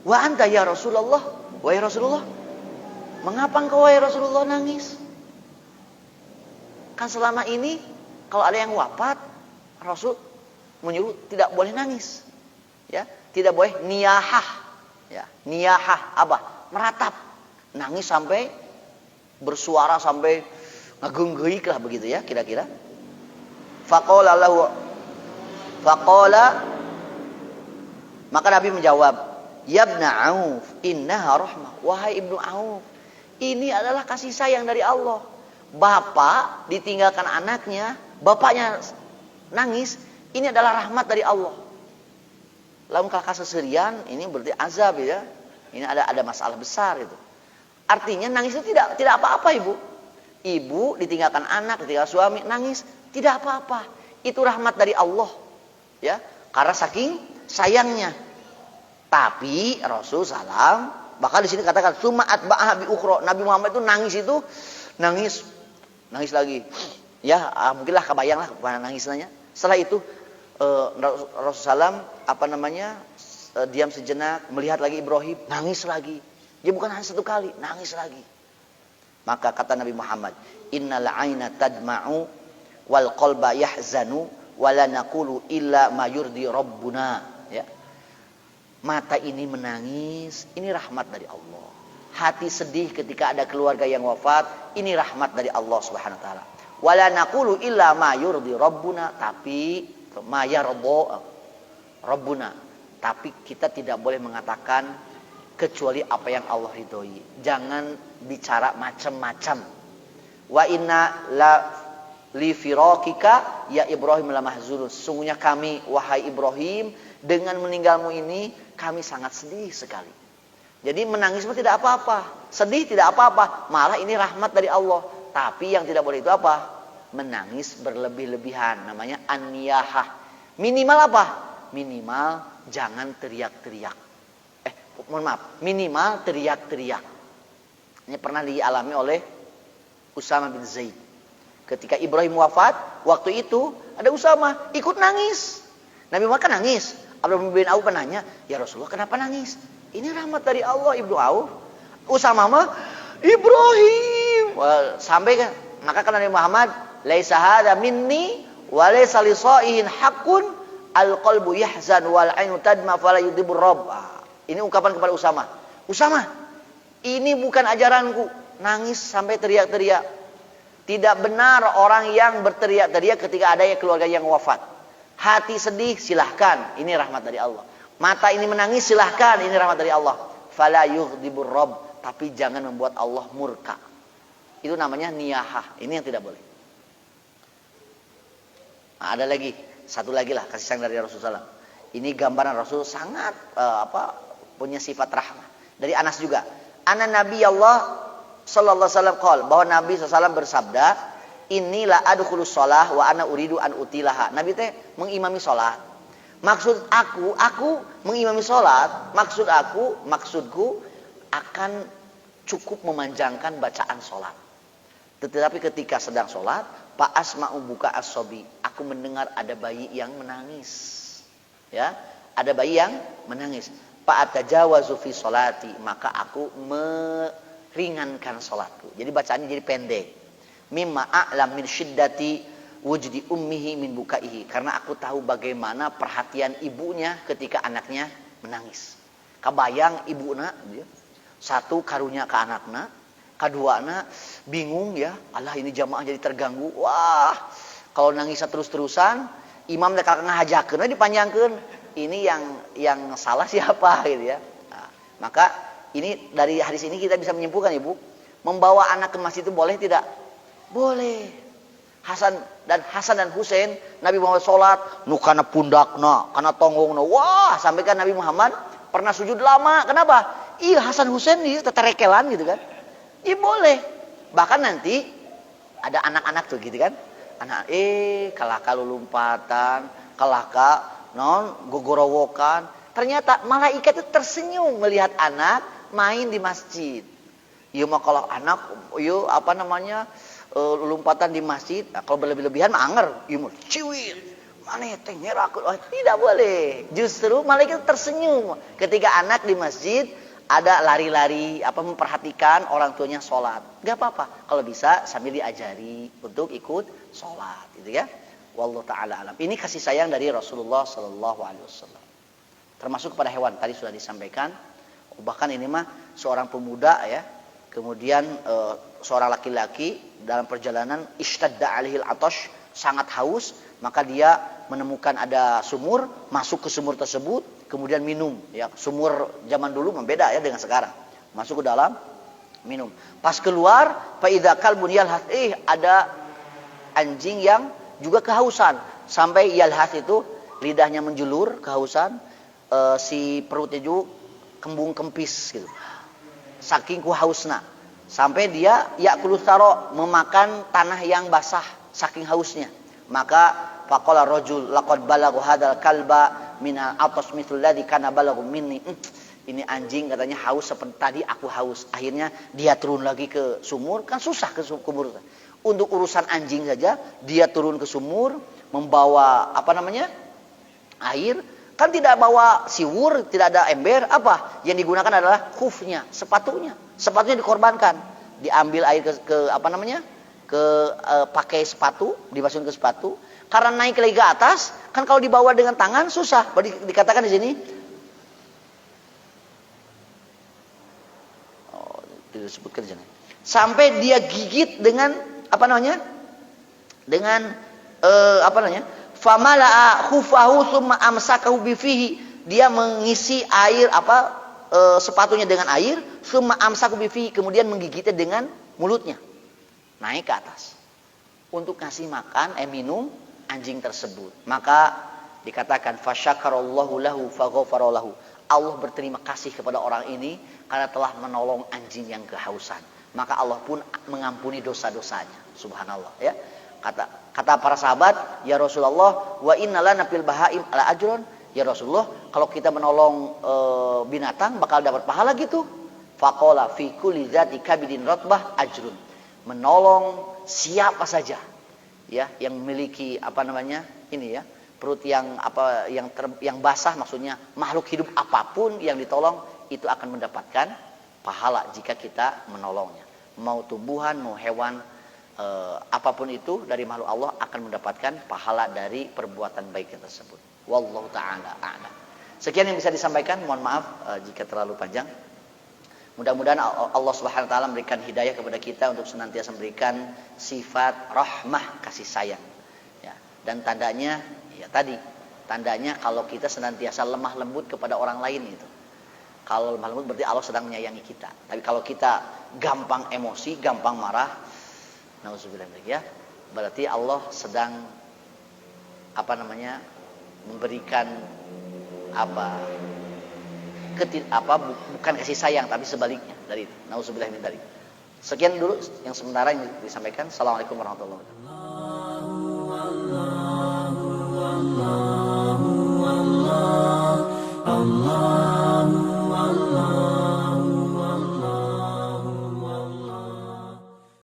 wa anta ya Rasulullah, wahai Rasulullah, mengapa engkau wahai Rasulullah nangis? Kan selama ini kalau ada yang wafat, Rasul menyuruh tidak boleh nangis. Ya, tidak boleh niyahah. Ya, niyahah apa? Meratap. Nangis sampai bersuara sampai ngagenggeik lah begitu ya, kira-kira. Faqala maka Nabi menjawab, ya Ibn Auf, innaha rahmah. Wahai Ibnu Auf, ini adalah kasih sayang dari Allah. Bapak ditinggalkan anaknya, bapaknya nangis, ini adalah rahmat dari Allah. Lamun kakak seserian, ini berarti azab ya. Ini ada masalah besar itu. Artinya nangis itu tidak apa-apa ibu. Ibu ditinggalkan anak, ditinggalkan suami, nangis, tidak apa-apa. Itu rahmat dari Allah. Ya, karena saking sayangnya. Tapi Rasul salam, bahkan di sini katakan summa atba'aha bi ukhra. Nabi Muhammad itu nangis lagi. Ya, mungkinlah kebayang lah nangisnya. Setelah itu Rasul salam diam sejenak, melihat lagi Ibrahim, nangis lagi. Dia bukan hanya satu kali, nangis lagi. Maka kata Nabi Muhammad, innal aina tadma'u wal qalba yahzanu wala naqulu illa ma yurdi rabbuna. Ya. Mata ini menangis, ini rahmat dari Allah. Hati sedih ketika ada keluarga yang wafat, ini rahmat dari Allah Subhanahu wa taala. Wala naqulu illa ma yurdi rabbuna, tapi ma yarda rabbuna. Tapi kita tidak boleh mengatakan kecuali apa yang Allah ridhoi. Jangan bicara macam-macam. Wa inna la li firaqika ya Ibrahim la mahzunun. Sungguhnya kami wahai Ibrahim dengan meninggalmu ini kami sangat sedih sekali. Jadi menangis itu tidak apa-apa, sedih tidak apa-apa, malah ini rahmat dari Allah. Tapi yang tidak boleh itu apa? Menangis berlebih-lebihan, namanya an-niyahah. Minimal apa? Minimal jangan teriak-teriak. Mohon maaf, minimal teriak-teriak. Ini pernah dialami oleh Usama bin Zaid. Ketika Ibrahim wafat, waktu itu ada Usama ikut nangis. Nabi Muhammad kan nangis. Abdurrahman bin Auf penanya, ya Rasulullah kenapa nangis? Ini rahmat dari Allah Ibnu Auf. Usama mah Ibrahim. Sampai kan, maka kata Nabi Muhammad, laisa hadza minni wa laisa li sa'ihin haqqun al-qalbu yahzan wal 'ainu tadma fala yudhibur rabb. Ini ungkapan kepada Usama. Usama, ini bukan ajaranku. Nangis sampai teriak-teriak. Tidak benar orang yang berteriak-teriak ketika ada keluarga yang wafat. Hati sedih, silahkan. Ini rahmat dari Allah. Mata ini menangis, silahkan. Ini rahmat dari Allah. Fala yughdibur rabb. Tapi jangan membuat Allah murka. Itu namanya niyahah. Ini yang tidak boleh. Nah, ada lagi. Satu lagi lah kasih sayang dari Rasulullah SAW. Ini gambaran Rasul sangat punya sifat rahmah. Dari Anas juga. Ana Nabi Allah sallallahu alaihi wasallam qol, bahwa Nabi SAW bersabda, inilah adkhulus shalah wa ana uridu an utilaha. Nabi teh mengimami salat. Maksud aku mengimami salat, maksudku akan cukup memanjangkan bacaan salat. Tetapi ketika sedang salat, fa asma'u buka as-sabi, aku mendengar ada bayi yang menangis. Ya, ada bayi yang menangis. Fa atajawazu fi salati, maka aku meringankan salatku. Jadi bacaannya jadi pendek. Mimma a'lam min syiddati wujdi ummihi min bukaihi, karena aku tahu bagaimana perhatian ibunya ketika anaknya menangis. Kabayang ibuna dia. Satu karunya ke anakna, kaduana bingung ya, Allah ini jamaah jadi terganggu. Wah, kalau nangis terus-terusan, imam teh ngahajakeun dipanjangkeun. Ini yang salah siapa gitu ya. Nah, maka ini dari hadis ini kita bisa menyimpulkan Ibu, membawa anak ke masjid itu boleh tidak? Boleh. Hasan dan Husain, Nabi Muhammad sholat, nu kana pundakna, kana tonggongna. Wah, sampai kan Nabi Muhammad pernah sujud lama. Kenapa? Iya, Hasan Husain ini teterekelan gitu kan. Iya boleh. Bahkan nanti ada anak-anak tuh gitu kan. Anak kalaka lulumpatan, kalaka gogorowokan. Ternyata malaikat itu tersenyum melihat anak main di masjid. Iya mah kalau anak lompatan di masjid. Nah, kalau berlebih-lebihan mah anger, ieu ciwit. Maneh teh nyerak. Tidak boleh. Justru malaikat tersenyum ketika anak di masjid ada lari-lari memperhatikan orang tuanya sholat. Gak apa-apa kalau bisa sambil diajari untuk ikut sholat, gitu ya. Wallahu taala alam. Ini kasih sayang dari Rasulullah sallallahu alaihi wasallam. Termasuk kepada hewan tadi sudah disampaikan. Bahkan ini mah seorang pemuda ya, kemudian seorang laki-laki dalam perjalanan ishtadda alaihil atash, sangat haus, maka dia menemukan ada sumur, masuk ke sumur tersebut, kemudian minum ya. Sumur zaman dulu membeda ya dengan sekarang. Masuk ke dalam, minum. Pas keluar, fa idza kalbun yalhath, ada anjing yang juga kehausan, sampai yalhath itu lidahnya menjulur kehausan, si perutnya juga kembung kempis gitu. Saking hausna, sampai dia ya'kulu thara, memakan tanah yang basah saking hausnya. Maka faqala rajul laqad balagha hadzal kalba minal atas mithl ladzi kana balagha minni. Ini anjing katanya haus seperti tadi aku haus. Akhirnya dia turun lagi ke sumur, kan susah ke sumur. Untuk urusan anjing saja dia turun ke sumur membawa air, kan tidak bawa siwur, tidak ada ember, yang digunakan adalah khufnya, sepatunya dikorbankan, diambil air pakai sepatu, dimasukin ke sepatu. Karena naik lagi ke atas, kan kalau dibawa dengan tangan susah. Dikatakan di sini, tidak disebutkan di sini. Sampai dia gigit dengan famala'a khufahu tsumma amsakahu bifihi, dia mengisi air sepatunya dengan air, tsumma amsakahu bifihi, kemudian menggigitnya dengan mulutnya, naik ke atas untuk ngasih makan minum anjing tersebut. Maka dikatakan fasyakarallahu lahu faghafara lahu, Allah berterima kasih kepada orang ini karena telah menolong anjing yang kehausan, maka Allah pun mengampuni dosa-dosanya. Subhanallah ya. Kata para sahabat, ya Rasulullah, wa innalana fil bahaim ala ajron. Ya Rasulullah, kalau kita menolong binatang bakal dapat pahala gitu. Faqala fi kulli dzati kabidin ratbah ajrun. Menolong siapa saja ya yang memiliki perut yang basah, maksudnya makhluk hidup apapun yang ditolong itu akan mendapatkan pahala jika kita menolongnya. Mau tumbuhan, mau hewan, apapun itu dari makhluk Allah akan mendapatkan pahala dari perbuatan baiknya tersebut. Wallahu ta'ala a'lam. Sekian yang bisa disampaikan, mohon maaf jika terlalu panjang. Mudah-mudahan Allah Subhanahu wa taala memberikan hidayah kepada kita untuk senantiasa memberikan sifat rahmah, kasih sayang. Ya, dan tandanya kalau kita senantiasa lemah lembut kepada orang lain itu. Kalau lemah lembut berarti Allah sedang menyayangi kita. Tapi kalau kita gampang emosi, gampang marah, nauzubillah ya, berarti Allah sedang memberikan bukan kasih sayang tapi sebaliknya dari itu. Nauzubillah min dzalik. Sekian dulu yang sementara yang disampaikan. Assalamualaikum warahmatullahi wabarakatuh.